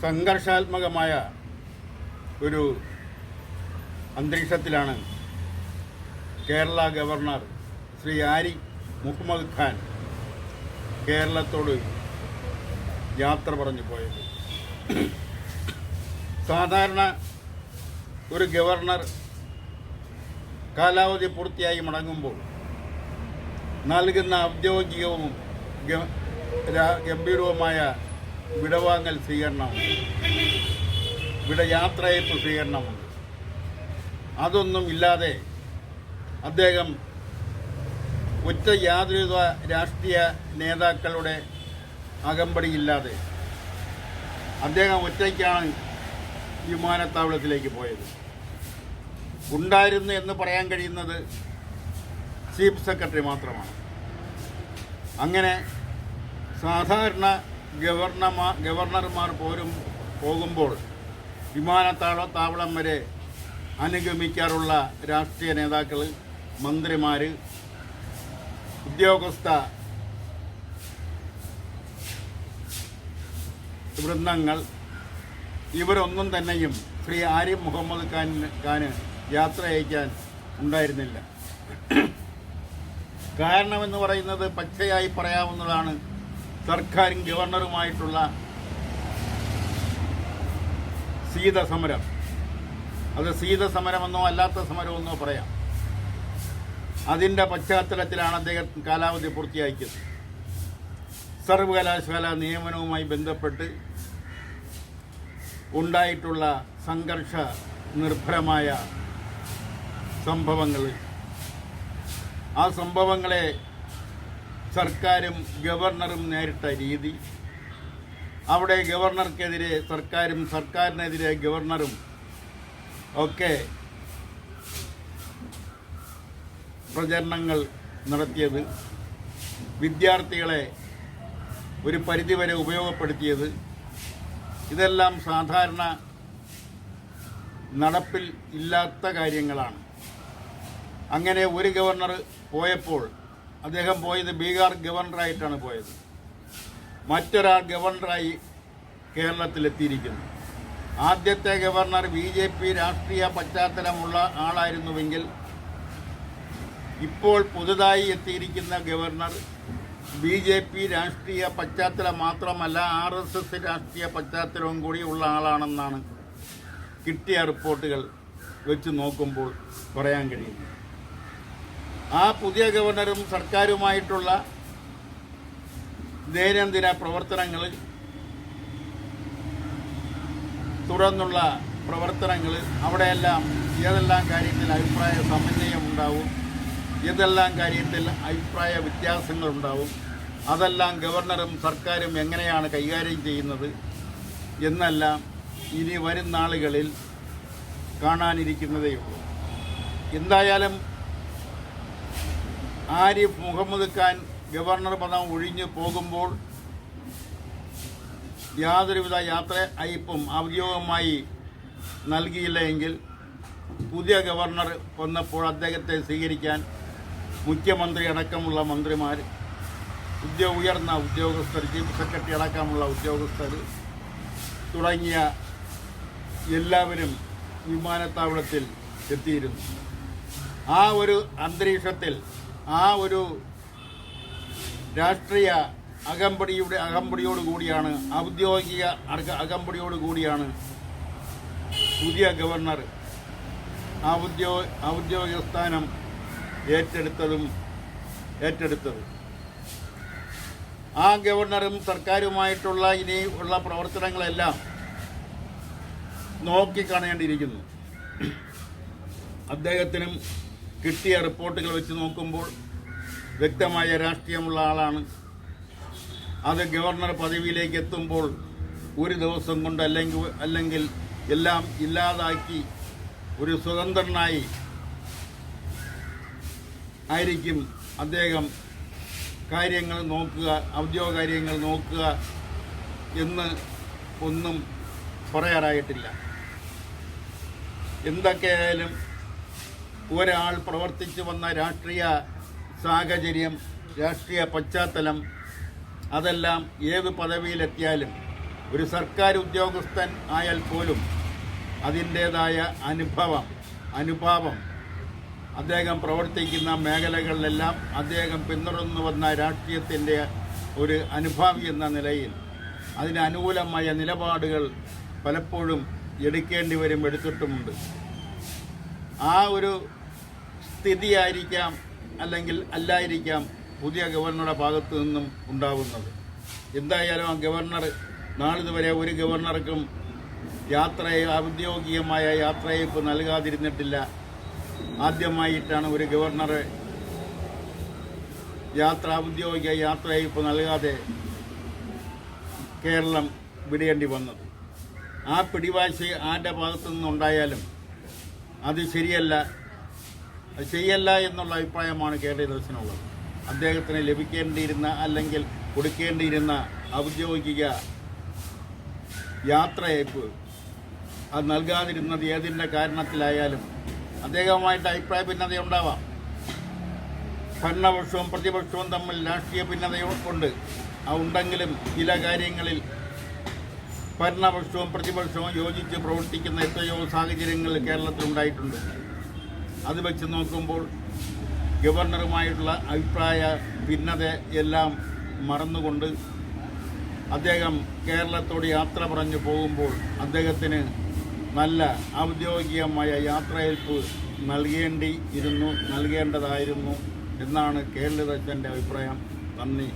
സംഘർഷാത്മകമായ ഒരു അന്തരീക്ഷത്തിലാണ് കേരള ഗവർണർ ശ്രീ ആരിഫ് മുഹമ്മദ് ഖാൻ കേരളത്തോട് യാത്ര പറഞ്ഞു പോയത്. സാധാരണ ഒരു ഗവർണർ കാലാവധി പൂർത്തിയായി മടങ്ങുമ്പോൾ നൽകുന്ന ഔദ്യോഗികവും ഗംഭീരവുമായ വിടവാങ്ങൽ സ്വീകരണമുണ്ട്, യാത്രയയപ്പ് സ്വീകരണമുണ്ട്. അതൊന്നും ഇല്ലാതെ അദ്ദേഹം യാതൊരുവിധ രാഷ്ട്രീയ നേതാക്കളുടെ അകമ്പടിയില്ലാതെ അദ്ദേഹം ഒറ്റയ്ക്കാണ് വിമാനത്താവളത്തിലേക്ക് പോയത്. ഉണ്ടായിരുന്നു എന്ന് പറയാൻ കഴിയുന്നത് ചീഫ് സെക്രട്ടറി മാത്രമാണ്. അങ്ങനെ സാധാരണ ഗവർണർമാർ പോകുമ്പോൾ വിമാനത്താവളം വരെ അനുഗമിക്കാറുള്ള രാഷ്ട്രീയ നേതാക്കൾ, മന്ത്രിമാർ, ഉദ്യോഗസ്ഥ വൃന്ദങ്ങൾ ഇവരൊന്നും തന്നെയും ശ്രീ ആരിഫ് മുഹമ്മദ് ഖാന് യാത്ര അയക്കാൻ ഉണ്ടായിരുന്നില്ല. കാരണമെന്ന് പറയുന്നത് പച്ചയായി പറയാവുന്നതാണ്. സർക്കാരും ഗവർണറുമായിട്ടുള്ള ശീതസമരം. അത് ശീതസമരമെന്നോ അല്ലാത്ത സമരമെന്നോ പറയാം. അതിൻ്റെ പശ്ചാത്തലത്തിലാണ് അദ്ദേഹം കാലാവധി പൂർത്തിയാക്കിയത്. സർവകലാശാല നിയമനവുമായി ബന്ധപ്പെട്ട് ഉണ്ടായിട്ടുള്ള സംഘർഷ നിർഭരമായ സംഭവങ്ങൾ, ആ സംഭവങ്ങളെ സർക്കാരും ഗവർണറും നേരിട്ട രീതി, അവിടെ ഗവർണർക്കെതിരെ സർക്കാരും സർക്കാരിനെതിരെ ഗവർണറും ഒക്കെ പ്രചരണങ്ങൾ നടത്തിയത്, വിദ്യാർത്ഥികളെ ഒരു പരിധിവരെ ഉപയോഗപ്പെടുത്തിയത്, ഇതെല്ലാം സാധാരണ നടപ്പിൽ ഇല്ലാത്ത കാര്യങ്ങളാണ്. അങ്ങനെ ഒരു ഗവർണർ പോയപ്പോൾ അദ്ദേഹം പോയത് ബീഹാർ ഗവർണറായിട്ടാണ് പോയത്. മറ്റൊരാൾ ഗവർണറായി കേരളത്തിലെത്തിയിരിക്കുന്നു. ആദ്യത്തെ ഗവർണർ BJP രാഷ്ട്രീയ പശ്ചാത്തലമുള്ള ആളായിരുന്നുവെങ്കിൽ ഇപ്പോൾ പുതുതായി എത്തിയിരിക്കുന്ന ഗവർണർ BJP രാഷ്ട്രീയ പശ്ചാത്തലം മാത്രമല്ല RSS രാഷ്ട്രീയ പശ്ചാത്തലവും കൂടി ഉള്ള ആളാണെന്നാണ് കിട്ടിയ റിപ്പോർട്ടുകൾ വെച്ച് നോക്കുമ്പോൾ പറയാൻ കഴിയുന്നത്. ആ പുതിയ ഗവർണറും സർക്കാരുമായിട്ടുള്ള ദൈനംദിന പ്രവർത്തനങ്ങൾ, തുറന്നുള്ള പ്രവർത്തനങ്ങൾ, അവിടെയെല്ലാം ഏതെല്ലാം കാര്യത്തിൽ അഭിപ്രായ സമന്വയം ഉണ്ടാവും, ഏതെല്ലാം കാര്യത്തിൽ അഭിപ്രായ വ്യത്യാസങ്ങളുണ്ടാവും, അതെല്ലാം ഗവർണറും സർക്കാരും എങ്ങനെയാണ് കൈകാര്യം ചെയ്യുന്നത് എന്നെല്ലാം ഇനി വരും നാളുകളിൽ കാണാനിരിക്കുന്നതേയുള്ളൂ. എന്തായാലും ആരിഫ് മുഹമ്മദ് ഖാൻ ഗവർണർ പദം ഒഴിഞ്ഞു പോകുമ്പോൾ യാതൊരുവിധ യാത്ര അയപ്പും ഔദ്യോഗികമായി നൽകിയില്ല എങ്കിൽ പുതിയ ഗവർണർ വന്നപ്പോൾ അദ്ദേഹത്തെ സ്വീകരിക്കാൻ മുഖ്യമന്ത്രി അടക്കമുള്ള മന്ത്രിമാർ, ഉയർന്ന ഉദ്യോഗസ്ഥർ, ചീഫ് സെക്രട്ടറി അടക്കമുള്ള ഉദ്യോഗസ്ഥർ തുടങ്ങിയ എല്ലാവരും വിമാനത്താവളത്തിൽ എത്തിയിരുന്നു. ആ ഒരു അന്തരീക്ഷത്തിൽ, ആ ഒരു രാഷ്ട്രീയ അകമ്പടിയോടുകൂടിയാണ്, ഔദ്യോഗിക അകമ്പടിയോടുകൂടിയാണ് പുതിയ ഗവർണർ ഔദ്യോഗിക സ്ഥാനം ഏറ്റെടുത്തത്. ആ ഗവർണറും സർക്കാരുമായിട്ടുള്ള ഇനി ഉള്ള പ്രവർത്തനങ്ങളെല്ലാം നോക്കിക്കാണേണ്ടിയിരിക്കുന്നു. അദ്ദേഹത്തിനും കിട്ടിയ റിപ്പോർട്ടുകൾ വെച്ച് നോക്കുമ്പോൾ വ്യക്തമായ രാഷ്ട്രീയമുള്ള ആളാണ്. അത് ഗവർണർ പദവിയിലേക്ക് എത്തുമ്പോൾ ഒരു ദിവസം കൊണ്ട് അല്ലെങ്കിൽ എല്ലാം ഇല്ലാതാക്കി ഒരു സ്വതന്ത്രനായി ആയിരിക്കും അദ്ദേഹം കാര്യങ്ങൾ നോക്കുക, ഔദ്യോഗിക കാര്യങ്ങൾ നോക്കുക എന്ന് ഒന്നും പറയാറായിട്ടില്ല. എന്തൊക്കെയായാലും ഒരാൾ പ്രവർത്തിച്ചു വന്ന രാഷ്ട്രീയ സാഹചര്യം, രാഷ്ട്രീയ പശ്ചാത്തലം, അതെല്ലാം ഏത് പദവിയിലെത്തിയാലും ഒരു സർക്കാർ ഉദ്യോഗസ്ഥൻ ആയാൽ പോലും അതിൻ്റേതായ അനുഭാവം അദ്ദേഹം പ്രവർത്തിക്കുന്ന മേഖലകളിലെല്ലാം അദ്ദേഹം പിന്തുടർന്നു വന്ന രാഷ്ട്രീയത്തിൻ്റെ ഒരു അനുഭാവി എന്ന നിലയിൽ അതിന് അനുകൂലമായ നിലപാടുകൾ പലപ്പോഴും എടുത്തിട്ടുമുണ്ട്. ആ ഒരു സ്ഥിതിയായിരിക്കാം അല്ലെങ്കിൽ അല്ലായിരിക്കാം പുതിയ ഗവർണറുടെ ഭാഗത്തു നിന്നും ഉണ്ടാവുന്നത്. എന്തായാലും ആ ഗവർണർ നാളിതുവരെ ഒരു ഗവർണർക്കും ഔദ്യോഗികമായ യാത്രയയപ്പ് നൽകാതിരുന്നിട്ടില്ല. ആദ്യമായിട്ടാണ് ഒരു ഗവർണർ ഔദ്യോഗിക യാത്രയയപ്പ് നൽകാതെ കേരളം വിടേണ്ടി വന്നത്. ആ പിടിവാശി ആരുടെ ഭാഗത്തു നിന്നുണ്ടായാലും അത് ശരിയല്ല എന്നുള്ള അഭിപ്രായമാണ് കേരള ദർശനമുള്ളത്. അദ്ദേഹത്തിന് ലഭിക്കേണ്ടിയിരുന്ന അല്ലെങ്കിൽ കൊടുക്കേണ്ടിയിരുന്ന ഔദ്യോഗിക യാത്രയയപ്പ് അത് നൽകാതിരുന്നത് ഏതിൻ്റെ കാരണത്തിലായാലും അദ്ദേഹവുമായിട്ട് അഭിപ്രായ ഭിന്നതയുണ്ടാവാം. ഭരണപക്ഷവും പ്രതിപക്ഷവും തമ്മിൽ രാഷ്ട്രീയ ഭിന്നതയുണ്ട്. ഉണ്ടെങ്കിലും ചില കാര്യങ്ങളിൽ ഭരണപക്ഷവും പ്രതിപക്ഷവും യോജിച്ച് പ്രവർത്തിക്കുന്ന എത്രയോ സാഹചര്യങ്ങൾ കേരളത്തിലുണ്ടായിട്ടുണ്ട്. അത് വെച്ച് നോക്കുമ്പോൾ ഗവർണറുമായിട്ടുള്ള അഭിപ്രായ ഭിന്നത എല്ലാം മറന്നുകൊണ്ട് അദ്ദേഹം കേരളത്തോട് യാത്ര പറഞ്ഞു പോകുമ്പോൾ അദ്ദേഹത്തിന് നല്ല ഔദ്യോഗികമായ യാത്രയയപ്പ് നൽകേണ്ടതായിരുന്നു എന്നാണ് കേരള ദർശൻ്റെ അഭിപ്രായം. നന്ദി.